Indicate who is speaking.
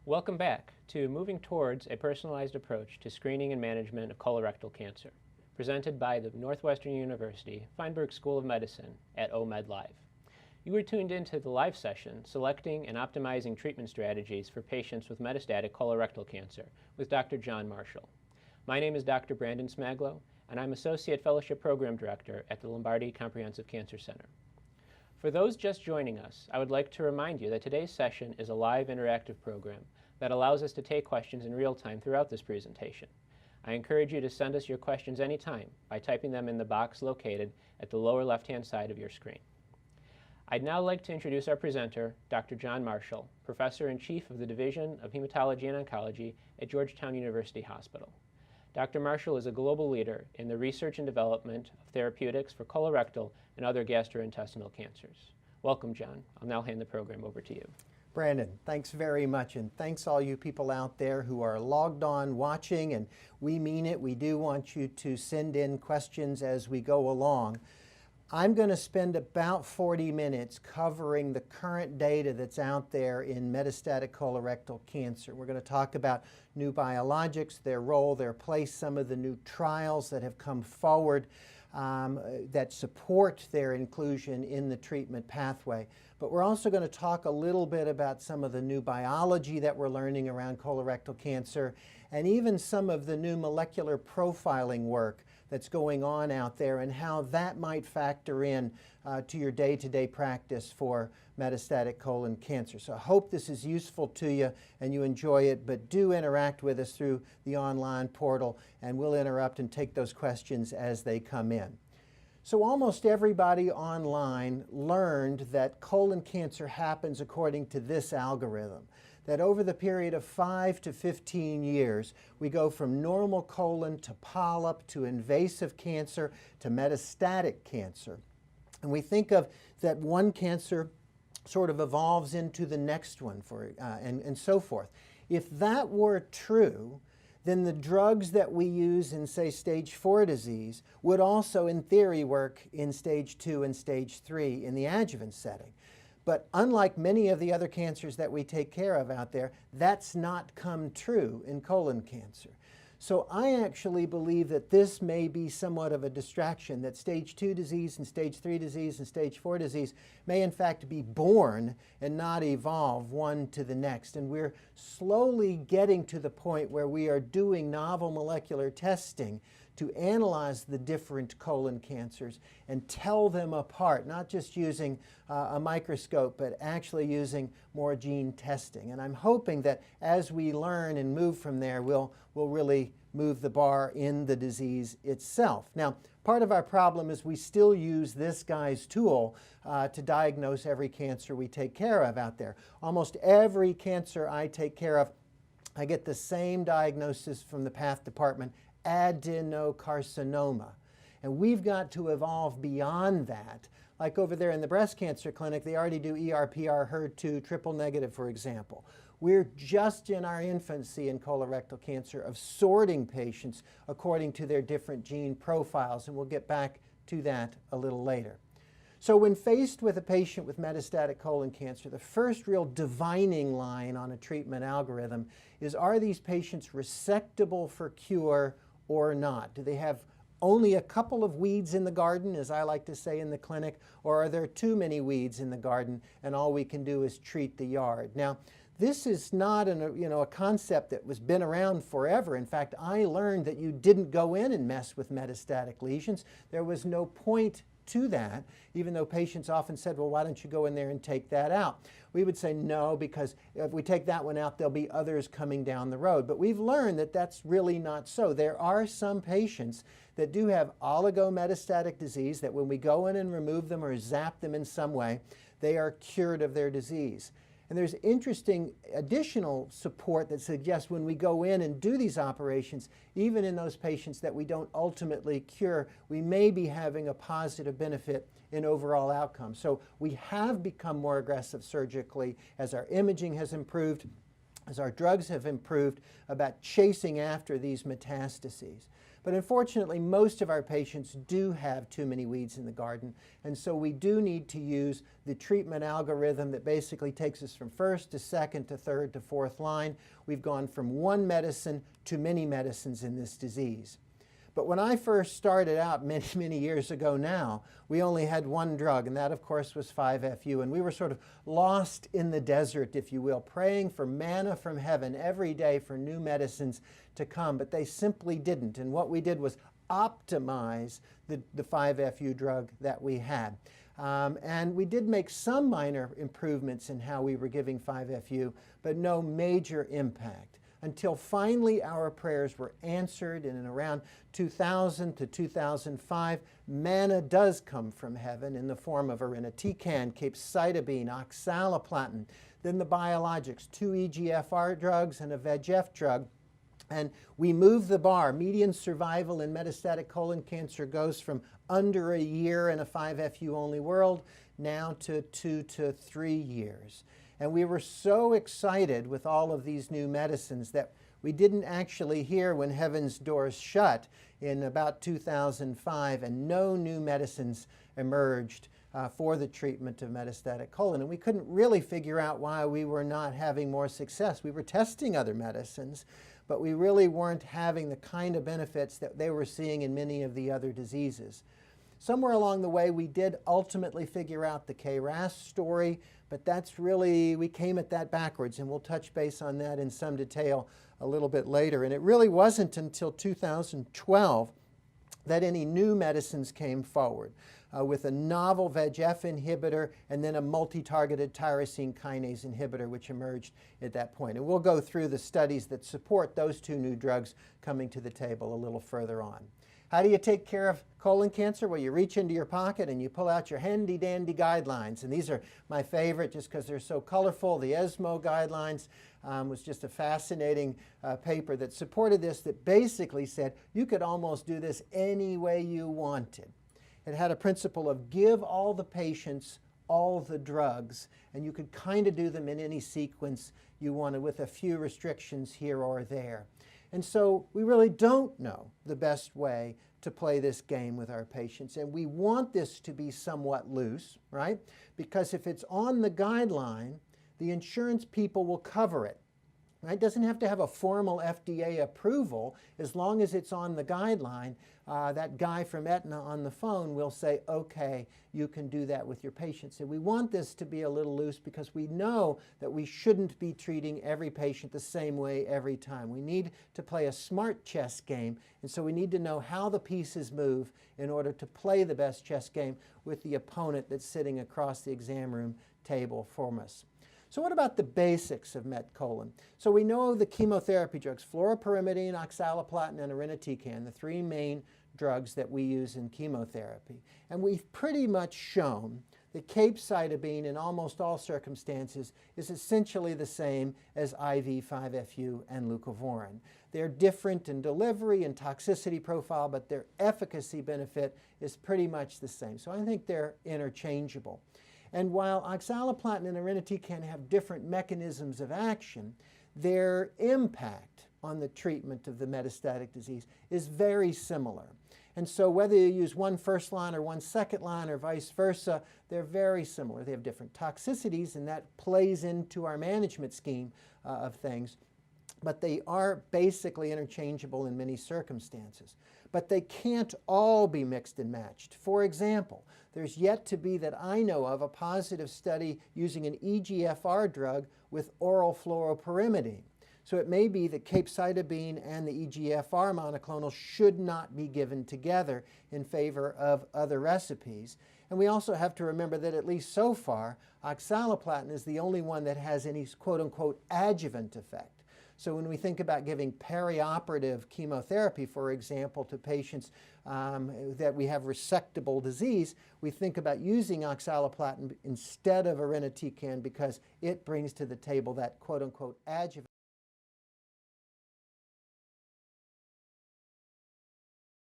Speaker 1: Welcome back to Moving Towards a Personalized Approach to Screening and Management of Colorectal Cancer, presented by the Northwestern University Feinberg School of Medicine at OMed Live. You were tuned into the live session, Selecting and Optimizing Treatment Strategies for Patients with Metastatic Colorectal Cancer with Dr. John Marshall. My name is Dr. Brandon Smaglo, and I'm Associate Fellowship Program Director at the Lombardi Comprehensive Cancer Center. For those just joining us, I would like to remind you that today's session is a live interactive program that allows us to take questions in real time throughout this presentation. I encourage you to send us your questions anytime by typing them in the box located at the lower left-hand side of your screen. I'd now like to introduce our presenter, Dr. John Marshall, Professor and Chief of the Division of Hematology and Oncology at Georgetown University Hospital. Dr. Marshall is a global leader in the research and development of therapeutics for colorectal and other gastrointestinal cancers. Welcome, John. I'll now hand the program over to you.
Speaker 2: Brandon, thanks very much, and thanks all you people out there who are logged on watching, and we mean it. We do want you to send in questions as we go along. I'm going to spend about 40 minutes covering the current data that's out there in metastatic colorectal cancer. We're going to talk about new biologics, their role, their place, some of the new trials that have come forward that support their inclusion in the treatment pathway. But we're also going to talk a little bit about some of the new biology that we're learning around colorectal cancer, and even some of the new molecular profiling work that's going on out there and how that might factor in to your day-to-day practice for metastatic colon cancer. So I hope this is useful to you and you enjoy it, but do interact with us through the online portal and we'll interrupt and take those questions as they come in. So almost everybody online learned that colon cancer happens according to this algorithm, that over the period of 5 to 15 years, we go from normal colon to polyp to invasive cancer to metastatic cancer. And we think of that one cancer sort of evolves into the next one and so forth. If that were true, then the drugs that we use in, say, stage 4 disease would also, in theory, work in stage 2 and stage 3 in the adjuvant setting. But unlike many of the other cancers that we take care of out there, that's not come true in colon cancer. So I actually believe that this may be somewhat of a distraction, that stage 2 disease and stage 3 disease and stage 4 disease may in fact be born and not evolve one to the next. And we're slowly getting to the point where we are doing novel molecular testing to analyze the different colon cancers and tell them apart, not just using a microscope, but actually using more gene testing. And I'm hoping that as we learn and move from there, we'll really move the bar in the disease itself. Now, part of our problem is we still use this guy's tool to diagnose every cancer we take care of out there. Almost every cancer I take care of, I get the same diagnosis from the path department: adenocarcinoma. And we've got to evolve beyond that. Like over there in the breast cancer clinic, they already do ER/PR, HER2, triple negative, for example. We're just in our infancy in colorectal cancer of sorting patients according to their different gene profiles, and we'll get back to that a little later. So when faced with a patient with metastatic colon cancer, the first real divining line on a treatment algorithm is, are these patients resectable for cure or not? Do they have only a couple of weeds in the garden, as I like to say in the clinic, or are there too many weeds in the garden and all we can do is treat the yard? Now, this is not a concept that was been around forever. In fact, I learned that you didn't go in and mess with metastatic lesions. There was no point to that, even though patients often said, well, why don't you go in there and take that out? We would say no, because if we take that one out, there'll be others coming down the road. But we've learned that that's really not so. There are some patients that do have oligometastatic disease that when we go in and remove them or zap them in some way, they are cured of their disease. And there's interesting additional support that suggests when we go in and do these operations, even in those patients that we don't ultimately cure, we may be having a positive benefit in overall outcomes. So we have become more aggressive surgically as our imaging has improved, as our drugs have improved, about chasing after these metastases. But unfortunately, most of our patients do have too many weeds in the garden, and so we do need to use the treatment algorithm that basically takes us from first to second to third to fourth line. We've gone from one medicine to many medicines in this disease. But when I first started out many, many years ago now, we only had one drug, and that, of course, was 5-FU. And we were sort of lost in the desert, if you will, praying for manna from heaven every day for new medicines to come. But they simply didn't. And what we did was optimize the 5-FU drug that we had. And we did make some minor improvements in how we were giving 5-FU, but no major impact. Until finally our prayers were answered, and in around 2000 to 2005, manna does come from heaven in the form of irinotecan, capecitabine, oxaliplatin, then the biologics, 2 EGFR drugs and a VEGF drug. And we move the bar. Median survival in metastatic colon cancer goes from under a year in a 5-FU only world now to 2 to 3 years. And we were so excited with all of these new medicines that we didn't actually hear when heaven's doors shut in about 2005, and no new medicines emerged for the treatment of metastatic colon. And we couldn't really figure out why we were not having more success. We were testing other medicines, but we really weren't having the kind of benefits that they were seeing in many of the other diseases. Somewhere along the way, we did ultimately figure out the KRAS story, but that's really, we came at that backwards, and we'll touch base on that in some detail a little bit later. And it really wasn't until 2012 that any new medicines came forward with a novel VEGF inhibitor and then a multi-targeted tyrosine kinase inhibitor, which emerged at that point. And we'll go through the studies that support those two new drugs coming to the table a little further on. How do you take care of colon cancer? Well, you reach into your pocket and you pull out your handy-dandy guidelines. And these are my favorite just because they're so colorful. The ESMO guidelines was just a fascinating paper that supported this, that basically said you could almost do this any way you wanted. It had a principle of give all the patients all the drugs, and you could kind of do them in any sequence you wanted with a few restrictions here or there. And so we really don't know the best way to play this game with our patients. And we want this to be somewhat loose, right? Because if it's on the guideline, the insurance people will cover it. Right? It doesn't have to have a formal FDA approval. As long as it's on the guideline, that guy from Aetna on the phone will say, okay, you can do that with your patients. And we want this to be a little loose because we know that we shouldn't be treating every patient the same way every time. We need to play a smart chess game, and so we need to know how the pieces move in order to play the best chess game with the opponent that's sitting across the exam room table from us. So what about the basics of met colon? So we know the chemotherapy drugs, fluoropyrimidine, oxaliplatin, and irinotecan, the three main drugs that we use in chemotherapy. And we've pretty much shown that capecitabine in almost all circumstances is essentially the same as IV 5-FU and leucovorin. They're different in delivery and toxicity profile, but their efficacy benefit is pretty much the same. So I think they're interchangeable. And while oxaliplatin and irinotecan have different mechanisms of action, their impact on the treatment of the metastatic disease is very similar. And so whether you use one first line or one second line or vice versa, they're very similar. They have different toxicities, and that plays into our management scheme of things. But they are basically interchangeable in many circumstances. But they can't all be mixed and matched. For example, there's yet to be, that I know of, a positive study using an EGFR drug with oral fluoropyrimidine. So it may be that capecitabine and the EGFR monoclonal should not be given together in favor of other recipes. And we also have to remember that at least so far, oxaliplatin is the only one that has any quote-unquote adjuvant effect. So when we think about giving perioperative chemotherapy, for example, to patients that we have resectable disease, we think about using oxaliplatin instead of irinotecan because it brings to the table that quote-unquote adjuvant.